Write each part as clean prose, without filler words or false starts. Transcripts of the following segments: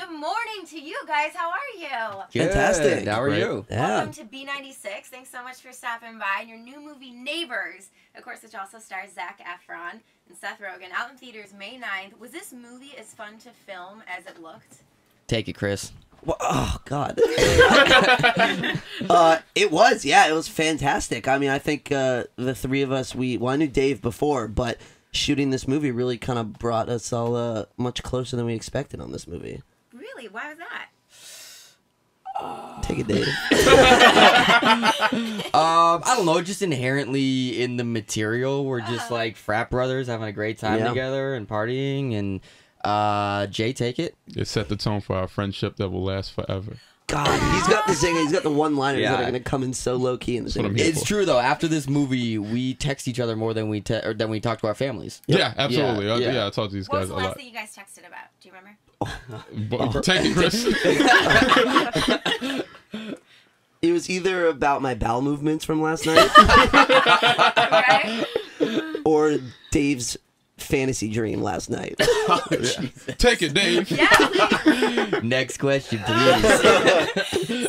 good morning to you guys. How are you? Fantastic. How are you? Yeah. Welcome to B96. Thanks so much for stopping by. And your new movie, Neighbors, of course, which also stars Zac Efron and Seth Rogen, out in theaters May 9th. Was this movie as fun to film as it looked? Take it, Chris. Well, oh, God. It was, yeah, it was fantastic. I mean, I think the three of us, well, I knew Dave before, but shooting this movie really kind of brought us all much closer than we expected on this movie. Really? Why was that? Take it, Dave. I don't know, just inherently in the material, we're just like frat brothers having a great time together and partying, and Jay, take it. It set the tone for our friendship that will last forever. God, he's got the thing. He's got the one-liners that are going to come in so low key in the thing. It's true though. After this movie, we text each other more than we talk to our families. Yeah, absolutely. Yeah. I talk to these What was guys the a lot. last thing you guys texted about? Do you remember? Take it, Chris. It was either about my bowel movements from last night, Right? or Dave's fantasy dream last night. Take it, Dave. Yeah. Next question, please.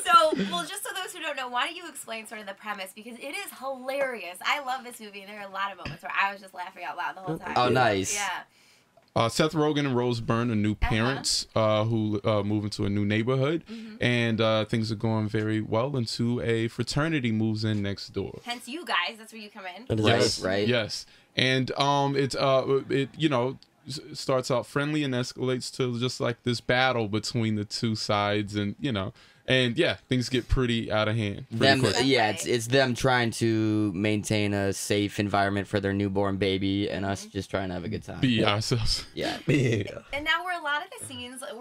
So, well, just so those who don't know, why don't you explain sort of the premise? Because it is hilarious. I love this movie, and there are a lot of moments where I was just laughing out loud the whole time. Oh, nice. Yeah. Seth Rogen and Rose Byrne are new parents who move into a new neighborhood, and things are going very well until a fraternity moves in next door. Hence you guys. That's where you come in. Yes, right. Yes, and it starts out friendly and escalates to just like this battle between the two sides, and things get pretty out of hand. It's them trying to maintain a safe environment for their newborn baby, and us just trying to have a good time. Be ourselves. Yeah. And now, were a lot of the scenes was a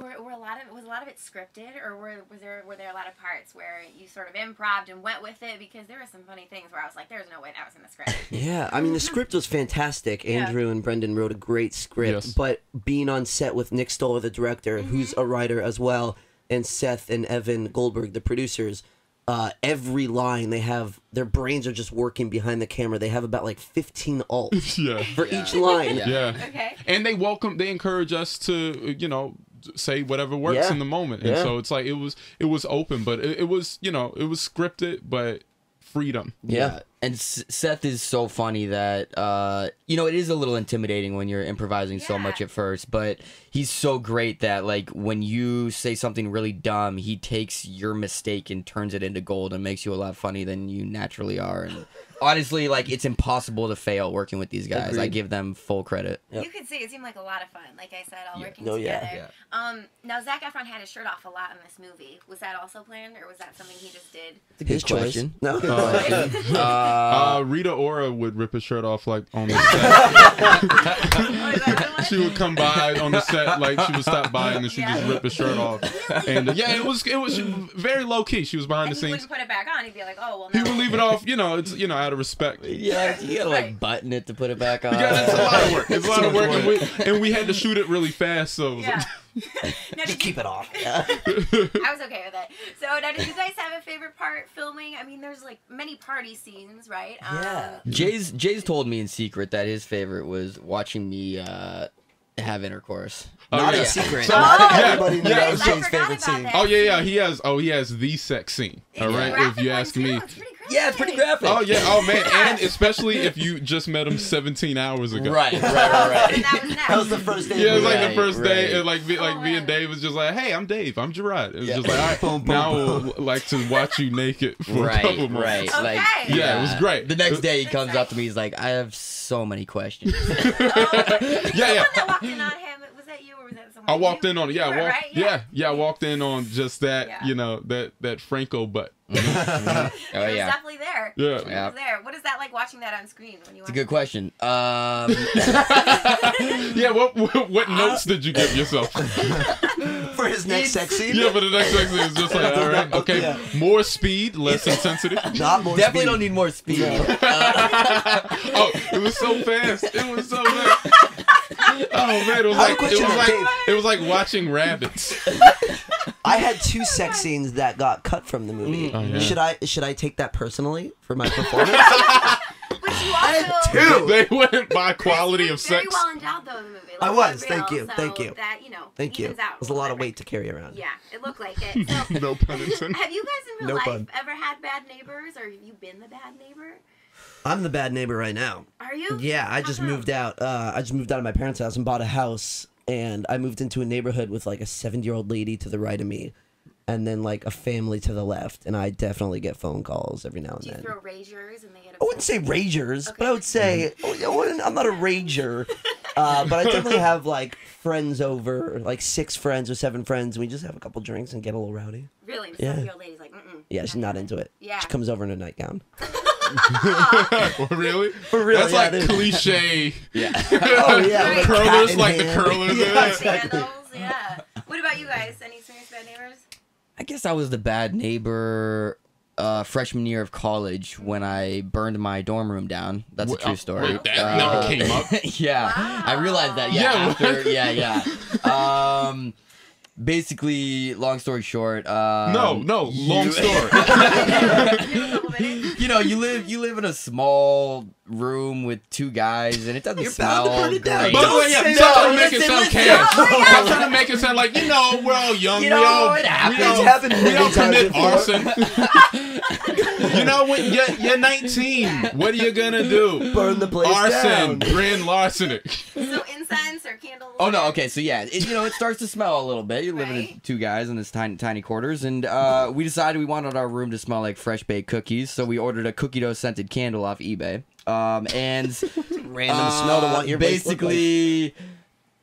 lot of it scripted, or were there a lot of parts where you sort of improv and went with it? Because there were some funny things where I was like, "There's no way that was in the script." Yeah, I mean, the script was fantastic. Andrew and Brendan wrote a great script, but being on set with Nick Stoller, the director, who's a writer as well, and Seth and Evan Goldberg, the producers, every line they have, their brains are just working behind the camera. They have about like 15 alts for each line. Yeah. Okay. And they encourage us to, say whatever works in the moment. And so it's like it was open, but it was scripted, but freedom. Yeah. And Seth is so funny that, it is a little intimidating when you're improvising so much at first, but he's so great that, like, when you say something really dumb, he takes your mistake and turns it into gold and makes you a lot funny than you naturally are. And honestly, like, it's impossible to fail working with these guys. I give them full credit. You could see it seemed like a lot of fun. Like I said, all working together. Now, Zac Efron had his shirt off a lot in this movie. Was that also planned, or was that something he just did? It's a good question. No. Rita Ora would rip his shirt off like on the set. She would come by on the set, like she would stop by and then she'd just rip his shirt off. And it was very low key. She was behind the He scenes. wouldn't put it back on. He'd be like, "Oh well." He No. would leave it off, it's out of respect. Yeah, you gotta like button it to put it back on. Yeah, it's a lot of work. It's a lot of work, and we had to shoot it really fast, so. Yeah. Now, Just keep it off. I was okay with it. So now, did you guys have a favorite part filming? I mean, there's like many party scenes, right? Jay's told me in secret that his favorite was watching me have intercourse. Not in secret. So, Not everybody knew that was I Jay's forgot favorite about scene. that. Oh yeah, he has the sex scene. All right, if you ask me. It's pretty graphic. Yeah, it's pretty graphic. Oh yeah, oh man, and especially if you just met him 17 hours ago. Right. And that was next. That was the first day. Yeah, it was like the Right, first day, and right. me and Dave was just like, "Hey, I'm Dave. I'm Jerrod." It was just like, "All right, Boom, boom, now boom. we'll like to watch you naked for a couple Right. months." Okay. Like, Yeah, it was great. The next day he comes up to me, he's like, I have so many questions. Yeah. The one that walked in on him, was that you or was that someone? I walked in on it. Yeah, You were, right? I walked in on just that, that Franco butt. Oh, It was yeah. definitely there. Yeah. It was there. What is that like watching that on screen when you? It's a good question. Yeah, what notes did you give yourself? For his next sex scene? Yeah, but the next section is just like, all right, okay, more speed, less intensity. Not more Definitely speed. don't need more speed. Oh, it was so fast. It was so fast. Oh man, it was like watching rabbits. I had 2 sex scenes that got cut from the movie. Oh, yeah. Should I take that personally for my performance? But you also What? Two. They went by quality of Very sex. well endowed though in the movie. I was. Thank you. So Thank you. That Thank you. evens out It was a lot of weight to carry around. Yeah, it looked like it. So, No pun intended. have you guys in real No life pun. ever had bad neighbors, or have you been the bad neighbor? I'm the bad neighbor right now. Are you? Yeah, I just moved out. I just moved out of my parents' house and bought a house. And I moved into a neighborhood with like a 70-year-old lady to the right of me, and then like a family to the left. And I definitely get phone calls every now and Do you then. throw ragers and they get? I wouldn't say ragers, Okay. but I would say I'm not a rager. But I definitely have like friends over, like 6 friends or 7 friends, and we just have a couple drinks and get a little rowdy. Really? The Yeah. 70-year-old lady's like, mm-mm. Yeah, she's not into it. Yeah. She comes over in a nightgown. Really? For real, That's yeah, like dude. cliche. Yeah. Oh yeah, Right. with a cat Curlers, in like the hand. curlers. Yeah, exactly. Candles, yeah. What about you guys? Any serious bad neighbors? I guess I was the bad neighbor freshman year of college when I burned my dorm room down. That's a true story. Wait, that never came up. Yeah, Wow. I realized that. Yeah, After, yeah. Basically, long story short. No, long story. You have a couple minutes? You know, you live in a small room with 2 guys, and it doesn't You're bound smell to burn it down. great. By the way, yeah, Don't say stop that. trying to make it Listen, sound listen. cash. Oh my Stop God. trying to make it sound like, we're all young. You know, we all, it happens. we all, It's happened we many all times commit before. arson. when you're 19, what are you gonna do? Burn the place Arson, down. grand larcenic. So incense or candles? Oh no, okay, so yeah, it starts to smell a little bit. You're living in Right. 2 guys in this tiny quarters, and we decided we wanted our room to smell like fresh baked cookies, so we ordered a cookie dough scented candle off eBay. And Random smell to want your place to look like. basically,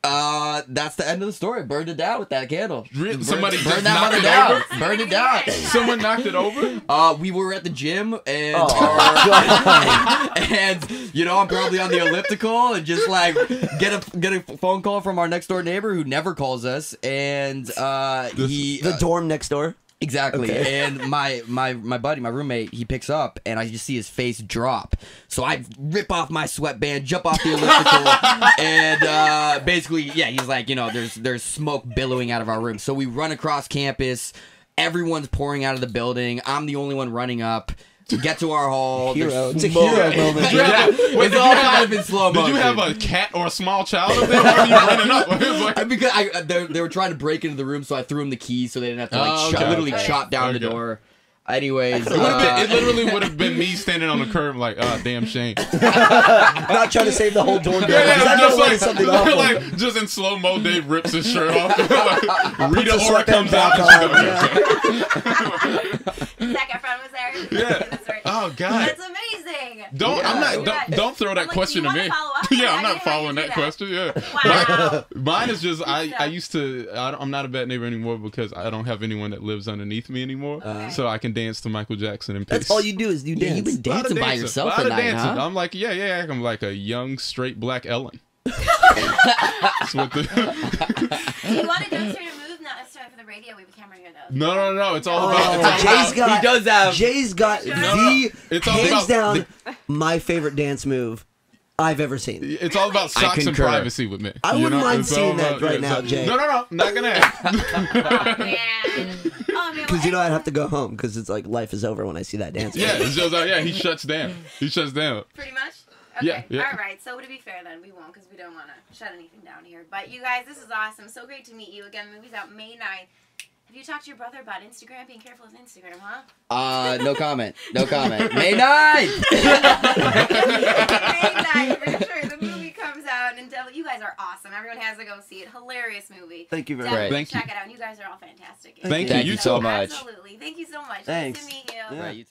that's the end of the story. Burned it down with that candle. Somebody just burned that knocked mother it down. over? Burned it down. Someone knocked it over? We were at the gym, and Oh, and I'm probably on the elliptical, and just like get a phone call from our next door neighbor who never calls us, and he the dorm next door. exactly, Okay. and my buddy, my roommate, he picks up, and I just see his face drop. So I rip off my sweatband, jump off the elliptical, and basically, yeah, he's like, there's smoke billowing out of our room. So we run across campus. Everyone's pouring out of the building. I'm the only one running up to get to our hall. Hero. There's It's a smoke. hero moment. Did you have- wait, It's did you all have kind a- of in slow motion. Did you have a cat or a small child up there? Why were you running up? It was like- Because they were trying to break into the room, so I threw them the keys so they didn't have to Oh, okay. literally Okay. chop down the Okay. door. Anyways, it literally would have been me standing on the curb like, damn shame. Not trying to save the whole dorm. Yeah, because I know just when like, something awful. like just in slow mo, Dave rips his shirt off. Like, Rita Puts the Ora sweatband comes out. back And on, Zac Efron was there. Yeah. That's right. Oh God. That's amazing. Don't I'm not Yeah. don't throw that I'm like, question do to you me. wanna follow up? Yeah, I I'm not didn't following do that that. question. Yeah. Wow. Mine is just I stuff. used to I'm not a bad neighbor anymore because I don't have anyone that lives underneath me anymore, so I can dance to Michael Jackson and That's all you do is you yeah, dance. you've been Lot of dancing by dancing, yourself lot at of night, dancing. huh? I'm like, yeah, I'm like a young straight black Ellen. That's what the Do you want to go through to move? Not necessarily for the radio. We have a camera here though. No. It's all Oh, about. It's all Jay's about got. He does have- Jay's got No, the It's all hands about down my favorite dance move I've ever seen. It's all about I socks and concur. privacy with me. I wouldn't mind It's all seeing that about- right yeah, now, so- Jay. No, not gonna happen. Oh man. Oh man. Because I'd have to go home because it's like life is over when I see that dance. Yeah, it's just he shuts down. He shuts down. Pretty much. Okay. Yeah. All right. So to be fair, then we won't because we don't want to shut anything down here. But you guys, this is awesome. So great to meet you again. The movie's out May 9th. Have you talked to your brother about Instagram? Being careful with Instagram, huh? No comment. No comment. May 9th! May 9th, for sure. The movie comes out, and you guys are awesome. Everyone has to go see it. Hilarious movie. Thank you very Definitely much. Thank you. check it out. You guys are all fantastic. Thank you. You So too. much. Absolutely. Thank you so much. Thanks. Nice to meet you. Yeah. Right, you too.